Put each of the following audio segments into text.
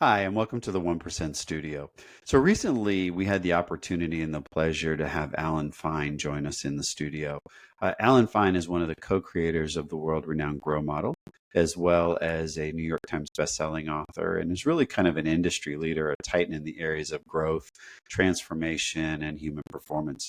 Hi, and welcome to the 1% Studio. So recently, we had the opportunity and the pleasure to have Alan Fine join us in the studio. Alan Fine is one of the co-creators of the world-renowned Grow Model, as well as a New York Times bestselling author, and is really kind of an industry leader, a titan in the areas of growth, transformation, and human performance.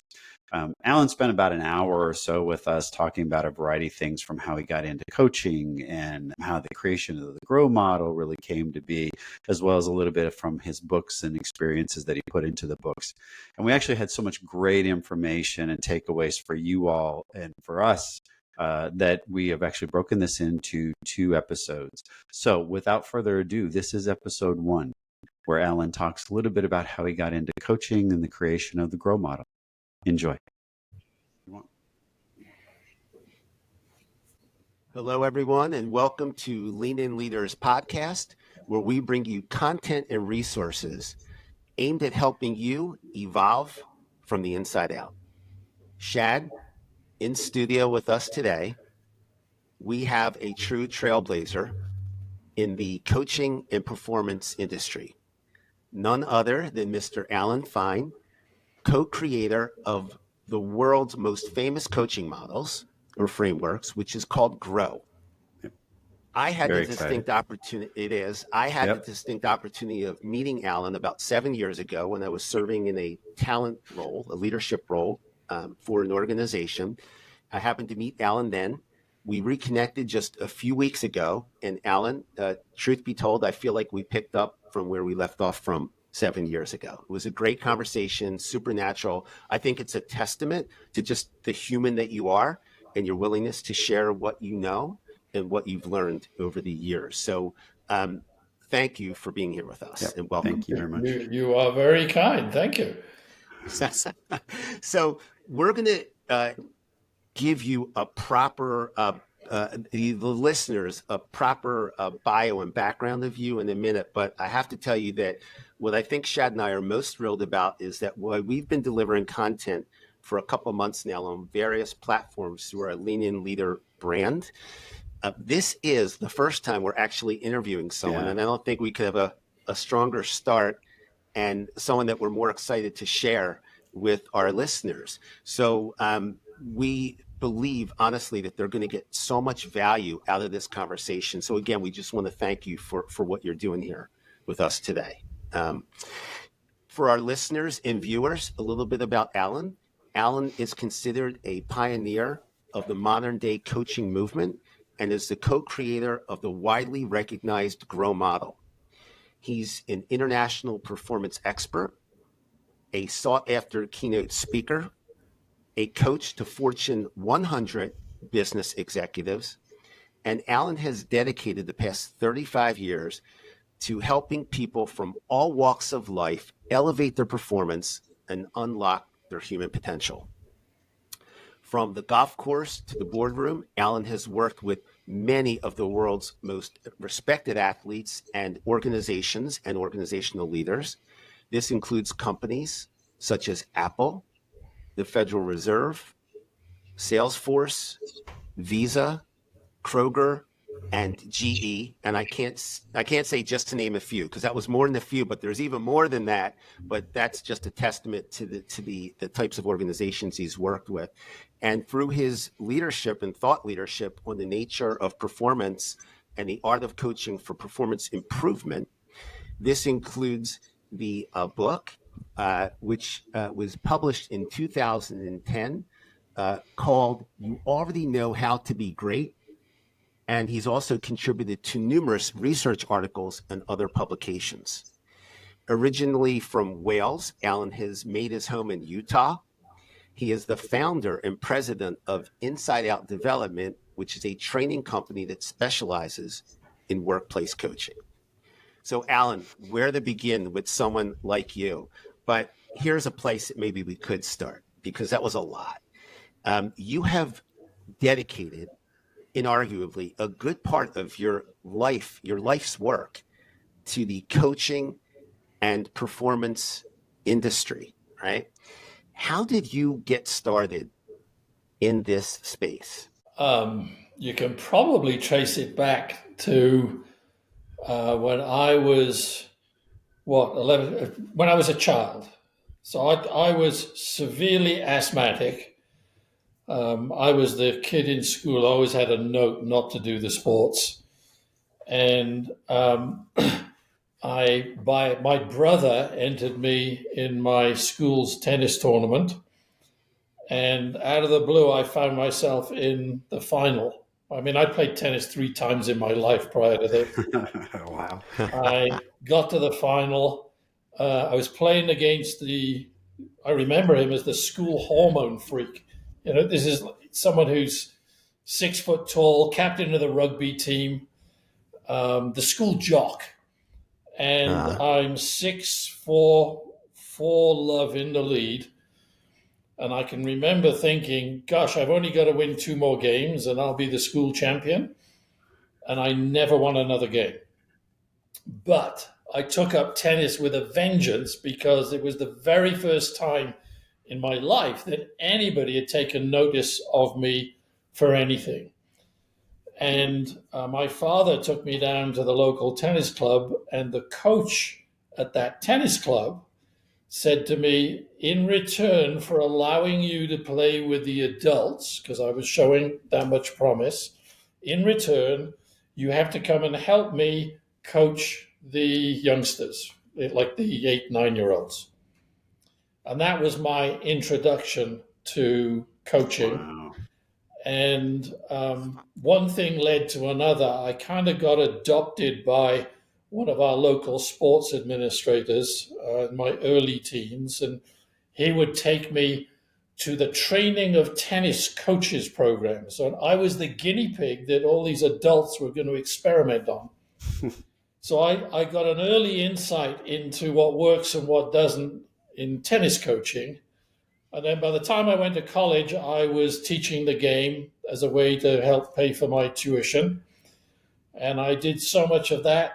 Alan spent about an hour or so with us talking about a variety of things, from how he got into coaching and how the creation of the Grow Model really came to be, as well as a little bit from his books and experiences that he put into the books. And we actually had so much great information and takeaways for you all and for us that we have actually broken this into 2 episodes. So without further ado, this is episode 1, where Alan talks a little bit about how he got into coaching and the creation of the Grow Model. Enjoy. Hello, everyone, and welcome to Lean In Leaders podcast, where we bring you content and resources aimed at helping you evolve from the inside out. Shad, in studio with us today, we have a true trailblazer in the coaching and performance industry. None other than Mr. Alan Fine, co-creator of the world's most famous coaching models or frameworks, which is called Grow. I had the distinct opportunity of meeting Alan about 7 years ago when I was serving in a talent role, a leadership role for an organization. I happened to meet Alan then. We reconnected just a few weeks ago. And Alan, truth be told, I feel like we picked up from where we left off from 7 years ago. It was a great conversation, supernatural. I think it's a testament to just the human that you are and your willingness to share what you know and what you've learned over the years. So thank you for being here with us and welcome. Thank you very much. You are very kind. Thank you. So we're going to give you a proper, the listeners, a proper bio and background of you in a minute. But I have to tell you that what I think Shad and I are most thrilled about is that we've been delivering content for a couple of months now on various platforms through our Lean In Leader brand. This is the first time we're actually interviewing someone, and I don't think we could have a stronger start and someone that we're more excited to share with our listeners. So we believe, honestly, that they're going to get so much value out of this conversation. So again, we just want to thank you for what you're doing here with us today. For our listeners and viewers, a little bit about Alan. Alan is considered a pioneer of the modern day coaching movement and is the co-creator of the widely recognized Grow Model. He's an international performance expert, a sought-after keynote speaker, a coach to Fortune 100 business executives, and Alan has dedicated the past 35 years to helping people from all walks of life elevate their performance and unlock their human potential. From the golf course to the boardroom, Alan has worked with many of the world's most respected athletes and organizations and organizational leaders. This includes companies such as Apple, the Federal Reserve, Salesforce, Visa, Kroger, and GE. And I can't say just to name a few, because that was more than a few, but there's even more than that. But that's just a testament to the types of organizations he's worked with. And through his leadership and thought leadership on the nature of performance and the art of coaching for performance improvement, this includes the book, which was published in 2010, called You Already Know How to Be Great. And he's also contributed to numerous research articles and other publications. Originally from Wales, Alan has made his home in Utah. He is the founder and president of Inside Out Development, which is a training company that specializes in workplace coaching. So Alan, where to begin with someone like you? But here's a place that maybe we could start, because that was a lot. You have dedicated, inarguably, a good part of your life's work to the coaching and performance industry, right? How did you get started in this space? You can probably trace it back to when I was when I was a child. So I was severely asthmatic. I was the kid in school. I always had a note not to do the sports, and my brother entered me in my school's tennis tournament, and out of the blue, I found myself in the final. I mean, I played tennis 3 times in my life prior to this. Wow. I got to the final. I was playing against I remember him as the school hormone freak. You know, this is someone who's 6 foot tall, captain of the rugby team, the school jock. And I'm 6'4", 4 love in the lead. And I can remember thinking, gosh, I've only got to win 2 more games and I'll be the school champion. And I never won another game. But I took up tennis with a vengeance because it was the very first time in my life that anybody had taken notice of me for anything. And my father took me down to the local tennis club, and the coach at that tennis club said to me, in return for allowing you to play with the adults, because I was showing that much promise, in return, you have to come and help me coach the youngsters, like the 8, 9-year-olds. And that was my introduction to coaching. Wow. And one thing led to another. I kind of got adopted by one of our local sports administrators in my early teens, and he would take me to the training of tennis coaches programs. And I was the guinea pig that all these adults were going to experiment on. So I got an early insight into what works and what doesn't in tennis coaching. And then by the time I went to college, I was teaching the game as a way to help pay for my tuition. And I did so much of that.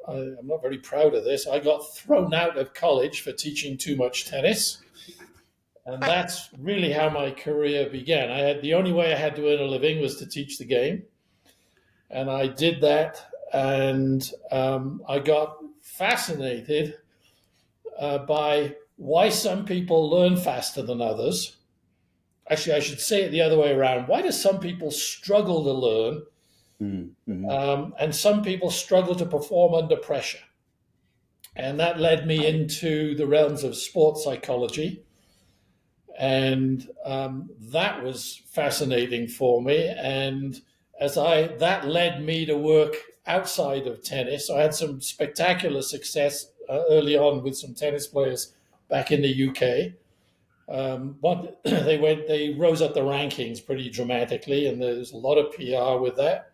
I'm not very proud of this. I got thrown out of college for teaching too much tennis. And that's really how my career began. The only way I had to earn a living was to teach the game. And I did that. And I got fascinated by why some people learn faster than others. Actually, I should say it the other way around. Why do some people struggle to learn and some people struggle to perform under pressure? And that led me into the realms of sports psychology. And that was fascinating for me. And that led me to work outside of tennis. I had some spectacular success early on with some tennis players back in the UK. But they rose up the rankings pretty dramatically, and there's a lot of PR with that.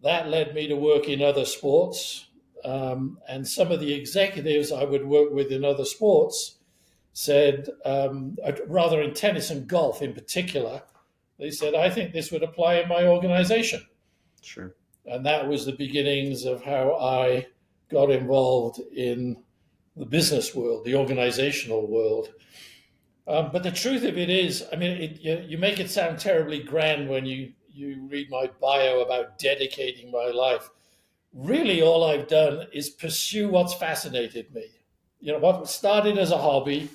That led me to work in other sports. And some of the executives I would work with in other sports said, rather in tennis and golf in particular, they said, I think this would apply in my organization. Sure. And that was the beginnings of how I got involved in the business world, the organizational world. But the truth of it is, I mean, you make it sound terribly grand when you read my bio about dedicating my life. Really, all I've done is pursue what's fascinated me. You know, what started as a hobby,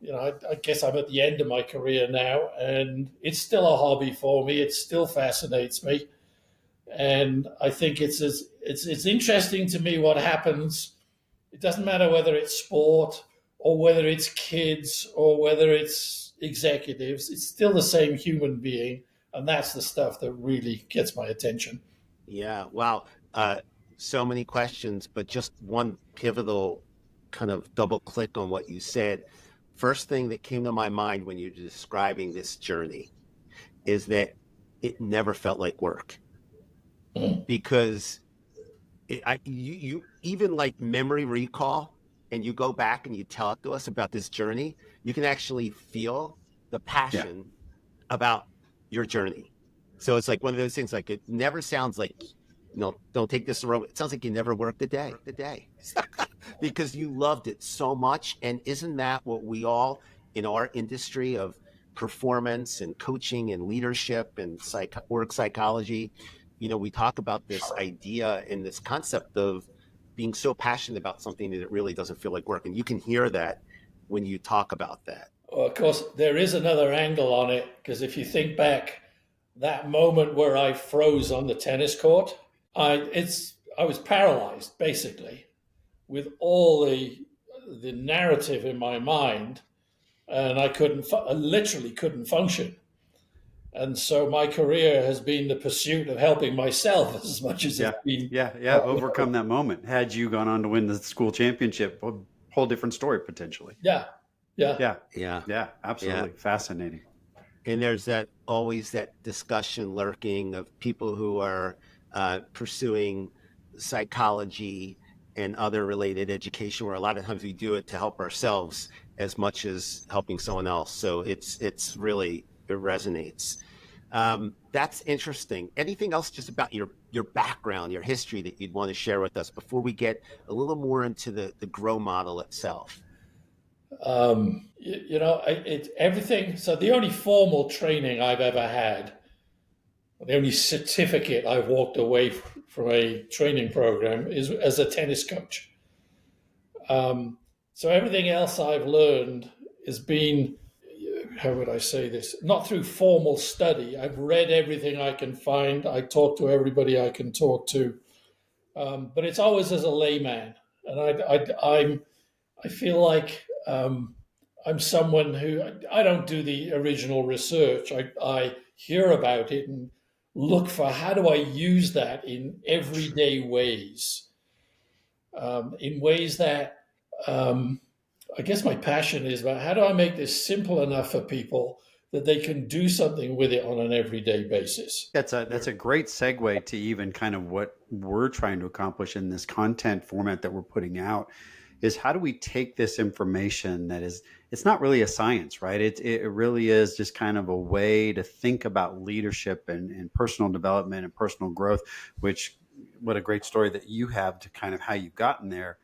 you know, I guess I'm at the end of my career now, and it's still a hobby for me. It still fascinates me. And I think it's interesting to me what happens. It doesn't matter whether it's sport or whether it's kids or whether it's executives. It's still the same human being. And that's the stuff that really gets my attention. Yeah. Wow. So many questions, but just one pivotal kind of double click on what you said. First thing that came to my mind when you're describing this journey is that it never felt like work. Because you even like memory recall, and you go back and you talk to us about this journey, you can actually feel the passion about your journey. So it's like one of those things, like it never sounds like, don't take this the wrong way. It sounds like you never worked a day because you loved it so much. And isn't that what we all in our industry of performance and coaching and leadership and work psychology, we talk about this idea and this concept of being so passionate about something that it really doesn't feel like work. And you can hear that when you talk about that. Well, of course, there is another angle on it, because if you think back, that moment where I froze on the tennis court, I was paralyzed basically with all the narrative in my mind, and I literally couldn't function. And so my career has been the pursuit of helping myself as much as Yeah, it's been. yeah. Overcome that moment. Had you gone on to win the school championship, a whole different story potentially. Yeah, yeah. Yeah, Yeah. yeah, absolutely. Yeah. Fascinating. And there's always that discussion lurking of people who are pursuing psychology and other related education, where a lot of times we do it to help ourselves as much as helping someone else. So it's really, it resonates. That's interesting. Anything else just about your background, your history that you'd want to share with us before we get a little more into the grow model itself? It's everything. So the only formal training I've ever had, the only certificate I've walked away from a training program is as a tennis coach. So everything else I've learned has been, how would I say this? Not through formal study. I've read everything I can find. I talk to everybody I can talk to, but it's always as a layman, and I feel like I'm someone who I don't do the original research. I hear about it and look for how do I use that in everyday ways, in ways that I guess my passion is about how do I make this simple enough for people that they can do something with it on an everyday basis. That's a great segue to even kind of what we're trying to accomplish in this content format that we're putting out, is how do we take this information that is, it's not really a science, right? It really is just kind of a way to think about leadership and personal development and personal growth, which, what a great story that you have to kind of how you've gotten there.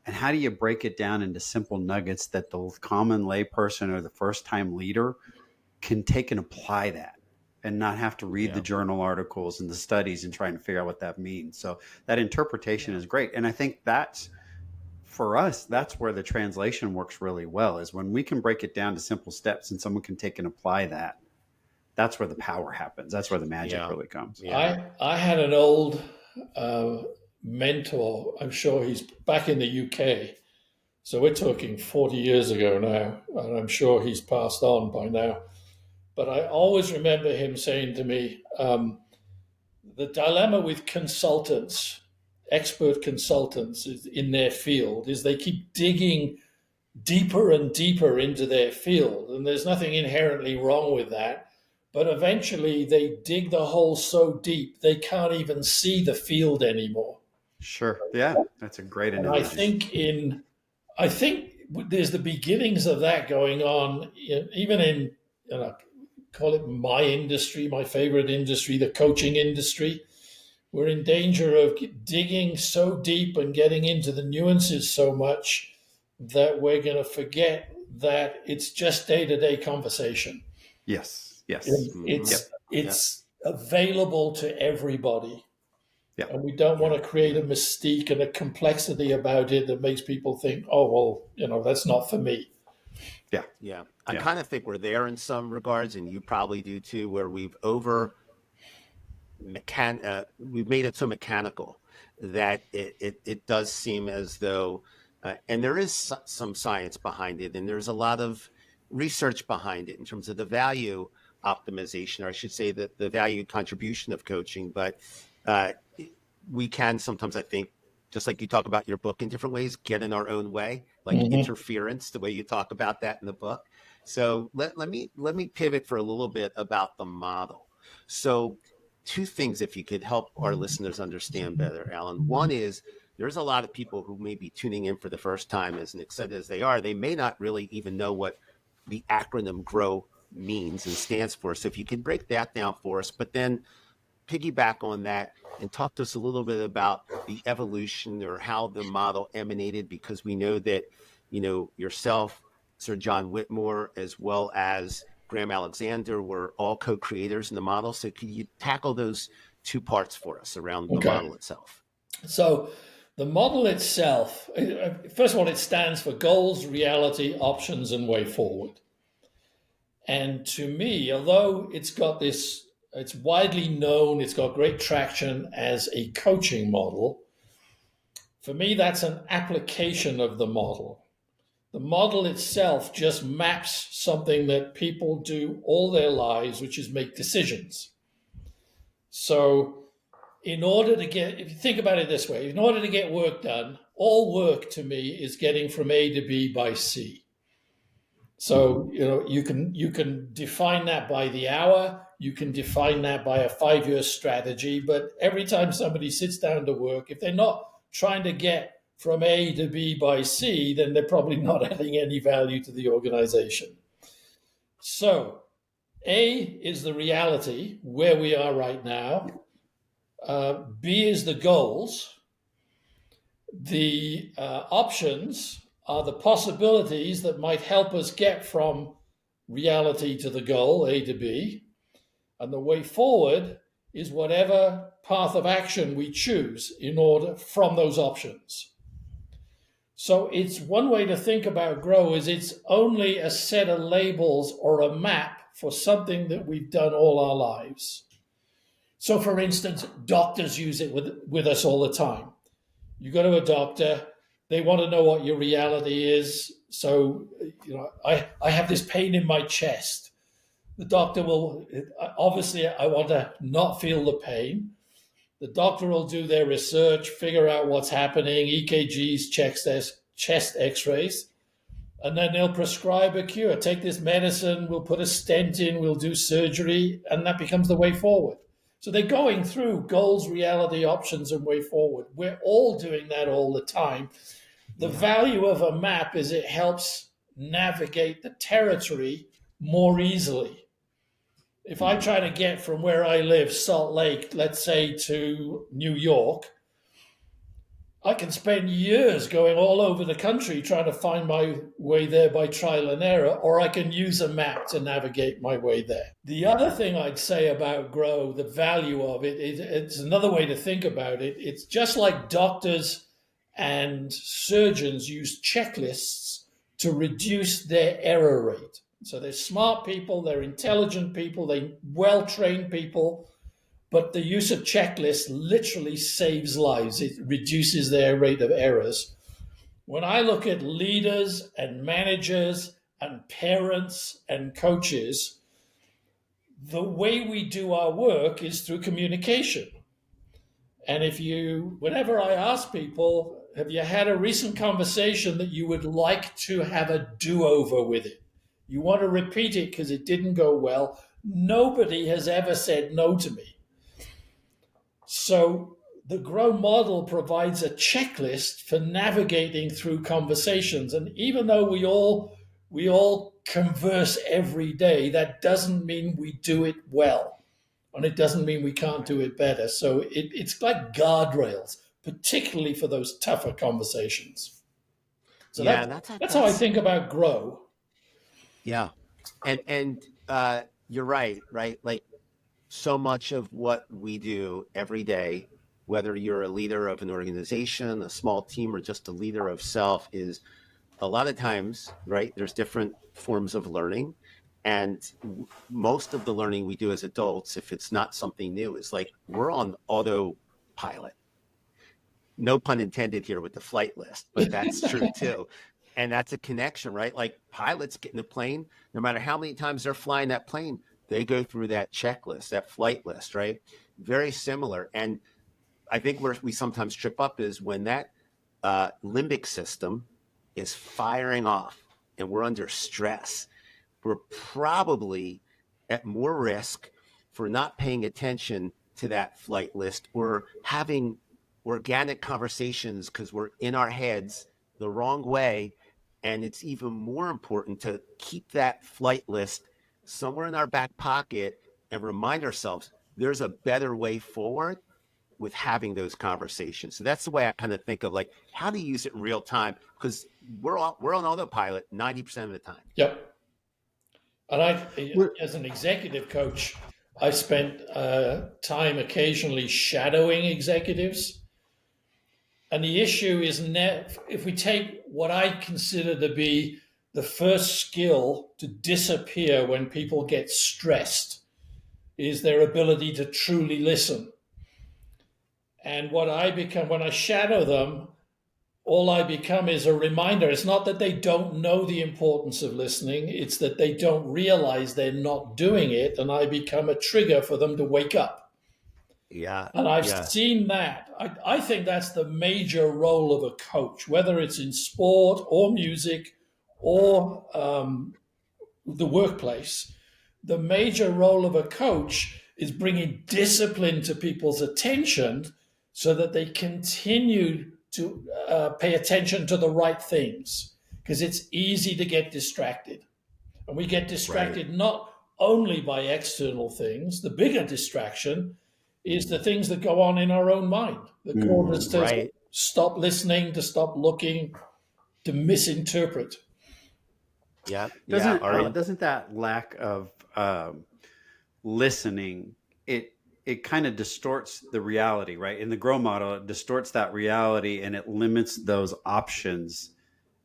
And how do you break it down into simple nuggets that the common layperson or the first time leader can take and apply that and not have to read the journal articles and the studies and trying to figure out what that means. So that interpretation is great. And I think that's, for us, that's where the translation works really well, is when we can break it down to simple steps and someone can take and apply that. That's where the power happens. That's where the magic really comes. Yeah. I had an old mentor. I'm sure he's back in the UK. So we're talking 40 years ago now, and I'm sure he's passed on by now. But I always remember him saying to me, the dilemma with consultants, expert consultants in their field, is they keep digging deeper and deeper into their field. And there's nothing inherently wrong with that. But eventually they dig the hole so deep, they can't even see the field anymore. Sure. Yeah. That's a great And analogy. I think there's the beginnings of that going on, even in, call it my industry, my favorite industry, the coaching industry. We're in danger of digging so deep and getting into the nuances so much that we're going to forget that it's just day-to-day conversation. Yes. Yes. It's available to everybody. Yeah. And we don't want to create a mystique and a complexity about it that makes people think, oh, well, that's not for me. Yeah. Yeah. I kind of think we're there in some regards, and you probably do too, where we've made it so mechanical that it does seem as though, and there is some science behind it, and there's a lot of research behind it in terms of the value optimization, or I should say that the value contribution of coaching. But we can sometimes, I think, just like you talk about your book in different ways, get in our own way, like interference, the way you talk about that in the book. So let me pivot for a little bit about the model. So two things, if you could help our listeners understand better, Alan. One is, there's a lot of people who may be tuning in for the first time, as excited as they are, they may not really even know what the acronym GROW means and stands for. So if you can break that down for us, but then piggyback on that and talk to us a little bit about the evolution or how the model emanated, because we know that, yourself, Sir John Whitmore, as well as Graham Alexander, were all co-creators in the model. So could you tackle those two parts for us around the model itself? So The model itself, first of all, it stands for goals, reality, options, and way forward. And to me, although it's widely known, it's got great traction as a coaching model, for me, that's an application of the model. The model itself just maps something that people do all their lives, which is make decisions. So if you think about it this way, in order to get work done, all work to me is getting from A to B by C. So, you can define that by the hour, you can define that by a 5-year strategy, but every time somebody sits down to work, if they're not trying to get from A to B by C, then they're probably not adding any value to the organization. So, A is the reality, where we are right now. B is the goals. The options are the possibilities that might help us get from reality to the goal, A to B. And the way forward is whatever path of action we choose from those options. So it's one way to think about GROW is it's only a set of labels or a map for something that we've done all our lives. So for instance, doctors use it with us all the time. You go to a doctor, they want to know what your reality is. So, I have this pain in my chest. The doctor will, obviously I want to not feel the pain. The doctor will do their research, figure out what's happening, EKGs, chest x-rays, and then they'll prescribe a cure. Take this medicine, we'll put a stent in, we'll do surgery, and that becomes the way forward. So they're going through goals, reality, options, and way forward. We're all doing that all the time. The value of a map is it helps navigate the territory more easily. If I try to get from where I live, Salt Lake, let's say, to New York, I can spend years going all over the country trying to find my way there by trial and error, or I can use a map to navigate my way there. The other thing I'd say about GROW, the value of it, it's another way to think about it. It's just like doctors and surgeons use checklists to reduce their error rate. So they're smart people, they're intelligent people, they're well-trained people, but the use of checklists literally saves lives. It reduces their rate of errors. When I look at leaders and managers and parents and coaches, the way we do our work is through communication. And whenever I ask people, have you had a recent conversation that you would like to have a do-over with it? You want to repeat it because it didn't go well. Nobody has ever said no to me. So the GROW model provides a checklist for navigating through conversations. And even though we all converse every day, that doesn't mean we do it well. And it doesn't mean we can't do it better. So it's like guardrails, particularly for those tougher conversations. So that's how I think about GROW. Yeah. And you're right? Like so much of what we do every day, whether you're a leader of an organization, a small team, or just a leader of self, is a lot of times, right? There's different forms of learning. And most of the learning we do as adults, if it's not something new, is like we're on autopilot. No pun intended here with the flight list, but that's true too. And that's a connection, right? Like pilots get in a plane, no matter how many times they're flying that plane, they go through that checklist, that flight list, right? Very similar. And I think where we sometimes trip up is when that limbic system is firing off and we're under stress, we're probably at more risk for not paying attention to that flight list or having organic conversations because we're in our heads the wrong way. And it's even more important to keep that flight list somewhere in our back pocket and remind ourselves there's a better way forward with having those conversations. So that's the way I kind of think of like how to use it in real time, because we're on autopilot 90% of the time. Yep. And as an executive coach, I spent time occasionally shadowing executives. And the issue is if we take what I consider to be the first skill to disappear when people get stressed, is their ability to truly listen. And what I become when I shadow them, all I become is a reminder. It's not that they don't know the importance of listening, it's that they don't realize they're not doing it. And I become a trigger for them to wake up. Yeah. And I've Yeah. seen that. I think that's the major role of a coach, whether it's in sport or music or the workplace. The major role of a coach is bringing discipline to people's attention so that they continue to pay attention to the right things, because it's easy to get distracted. And we get Right. distracted not only by external things, the bigger distraction is the things that go on in our own mind that cause us to Right. stop listening, to stop looking, to misinterpret. Yeah. Yeah. Doesn't Our doesn't that lack of listening, it kind of distorts the reality, right? In the grow model, it distorts that reality and it limits those options,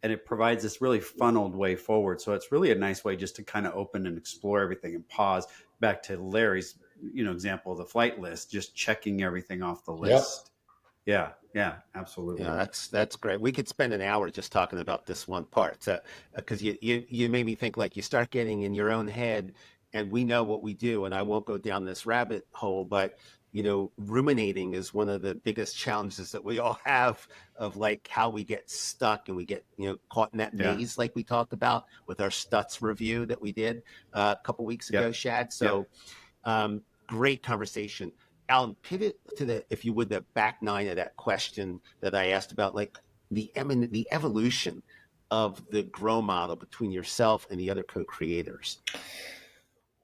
and it provides this really funneled way forward. So it's really a nice way just to kind of open and explore everything and pause. Back to Larry's, example of the flight list, just checking everything off the Yep. list. Yeah, yeah, absolutely. Yeah, that's great. We could spend an hour just talking about this one part, because you made me think, like, you start getting in your own head, and we know what we do, and I won't go down this rabbit hole, but ruminating is one of the biggest challenges that we all have, of like how we get stuck and we get caught in that Yeah. maze, like we talked about with our Stutz review that we did a couple weeks ago, Yep. Shad. Yep. So great conversation. Alan, pivot to if you would, the back nine of that question that I asked about, like the evolution of the grow model between yourself and the other co-creators.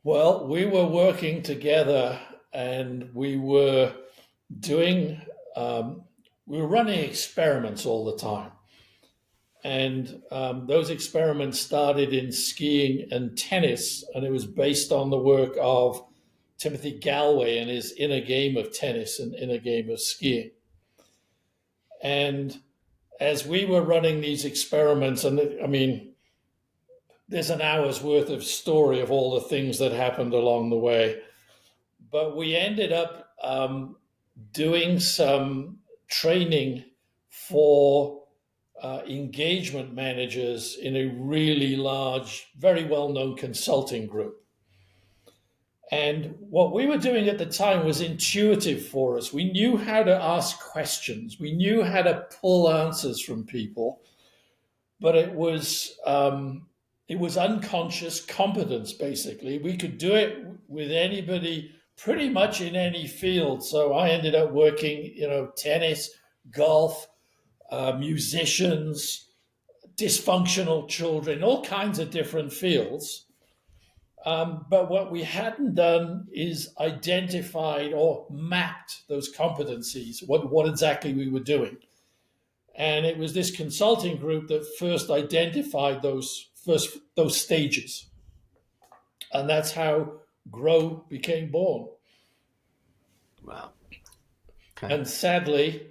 Well, we were working together and we were doing, we were running experiments all the time. And those experiments started in skiing and tennis, and it was based on the work of Timothy Galway and his Inner Game of Tennis and Inner Game of Skiing. And as we were running these experiments, and I mean, there's an hour's worth of story of all the things that happened along the way, but we ended up doing some training for engagement managers in a really large, very well-known consulting group. And what we were doing at the time was intuitive for us. We knew how to ask questions. We knew how to pull answers from people, but it was unconscious competence, basically. We could do it with anybody pretty much in any field. So I ended up working, tennis, golf, musicians, dysfunctional children, all kinds of different fields. But what we hadn't done is identified or mapped those competencies, what exactly we were doing. And it was this consulting group that first identified those stages. And that's how Grow became born. Wow. Okay. And sadly,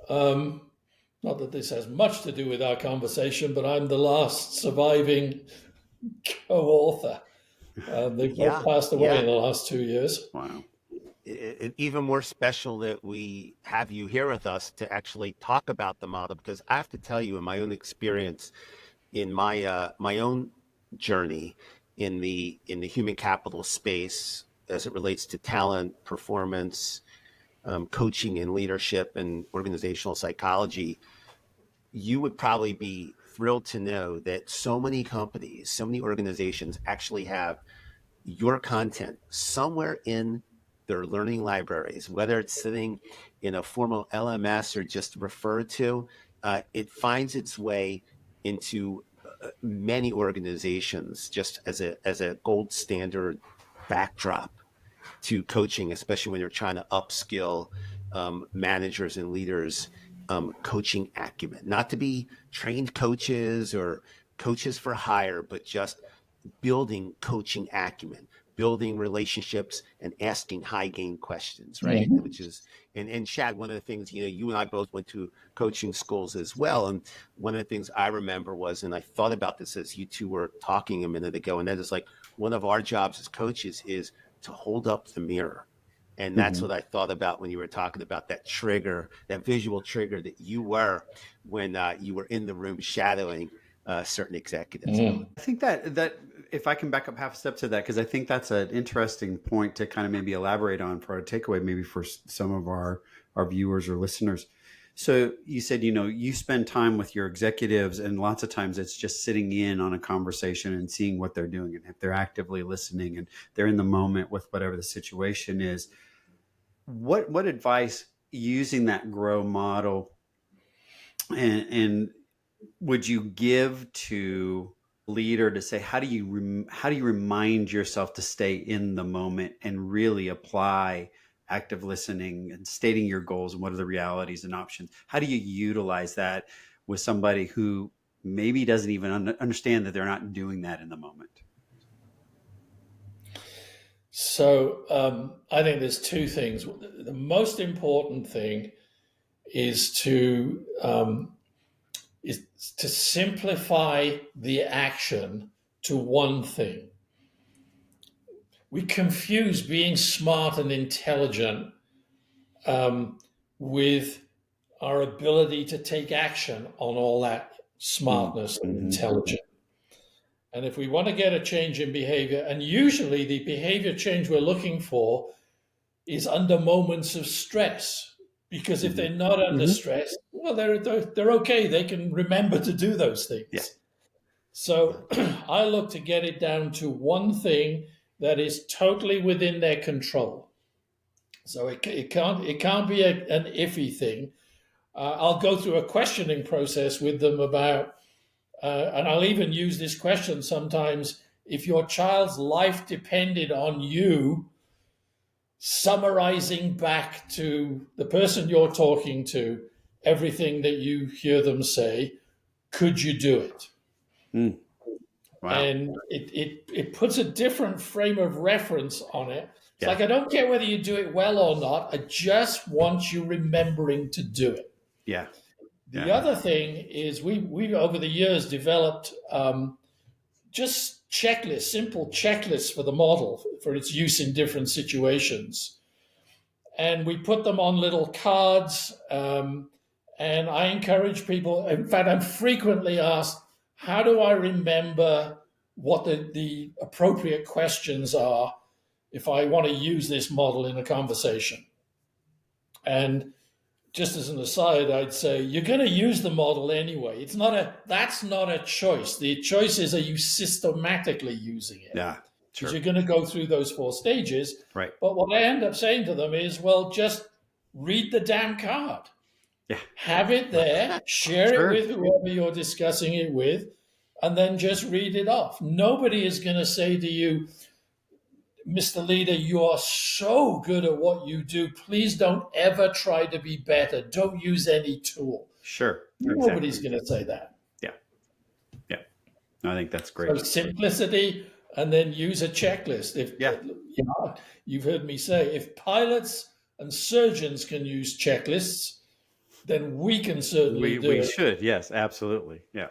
not that this has much to do with our conversation, but I'm the last surviving co-author. They both passed away in the last 2 years. Wow. Even more special that we have you here with us to actually talk about the model, because I have to tell you, in my own experience, in my my own journey in the human capital space, as it relates to talent, performance, coaching and leadership and organizational psychology, you would probably be thrilled to know that so many companies, so many organizations actually have your content somewhere in their learning libraries, whether it's sitting in a formal LMS or just referred to. It finds its way into many organizations just as a gold standard backdrop to coaching, especially when you're trying to upskill managers and leaders, coaching acumen, not to be trained coaches or coaches for hire, but just building coaching acumen, building relationships and asking high gain questions, right? Mhm. Which is, and Shad, one of the things, you and I both went to coaching schools as well. And one of the things I remember was, and I thought about this as you two were talking a minute ago, and that is like one of our jobs as coaches is to hold up the mirror. And that's what I thought about when you were talking about that trigger, that visual trigger that you were when you were in the room shadowing certain executives. Mhm. I think that if I can back up half a step to that, because I think that's an interesting point to kind of maybe elaborate on for a takeaway, maybe for some of our viewers or listeners. So you said, you spend time with your executives, and lots of times it's just sitting in on a conversation and seeing what they're doing, and if they're actively listening and they're in the moment with whatever the situation is. What advice, using that grow model, and would you give to leader to say, how do you remind yourself to stay in the moment and really apply active listening and stating your goals and what are the realities and options? How do you utilize that with somebody who maybe doesn't even understand that they're not doing that in the moment? So I think there's two things. The most important thing is to simplify the action to one thing. We confuse being smart and intelligent with our ability to take action on all that smartness and intelligence. And if we want to get a change in behavior, and usually the behavior change we're looking for is under moments of stress, because if they're not under stress, well, they're okay. They can remember to do those things. Yeah. So I look to get it down to one thing that is totally within their control. So it can't be an iffy thing. I'll go through a questioning process with them about, and I'll even use this question sometimes: if your child's life depended on you summarizing back to the person you're talking to everything that you hear them say, could you do it? Wow. And it puts a different frame of reference on it. It's like, I don't care whether you do it well or not. I just want you remembering to do it. Yeah. The other thing is we over the years developed just checklists, simple checklists for the model for its use in different situations. And we put them on little cards. And I encourage people, in fact, I'm frequently asked, how do I remember what the appropriate questions are if I want to use this model in a conversation? And just as an aside, I'd say you're going to use the model anyway. That's not a choice. The choice is, are you systematically using it? Yeah. Sure. Because you're going to go through those 4 stages. Right. But what I end up saying to them is, well, just read the damn card. Yeah. Have it there, share Sure. it with whoever you're discussing it with, and then just read it off. Nobody is going to say to you, Mr. Leader, you are so good at what you do. Please don't ever try to be better. Don't use any tool. Sure. Nobody's going to say that. Yeah. Yeah. I think that's great. So simplicity, and then use a checklist. You've heard me say, if pilots and surgeons can use checklists, then we can certainly do it. We should. Yes, absolutely. Yeah.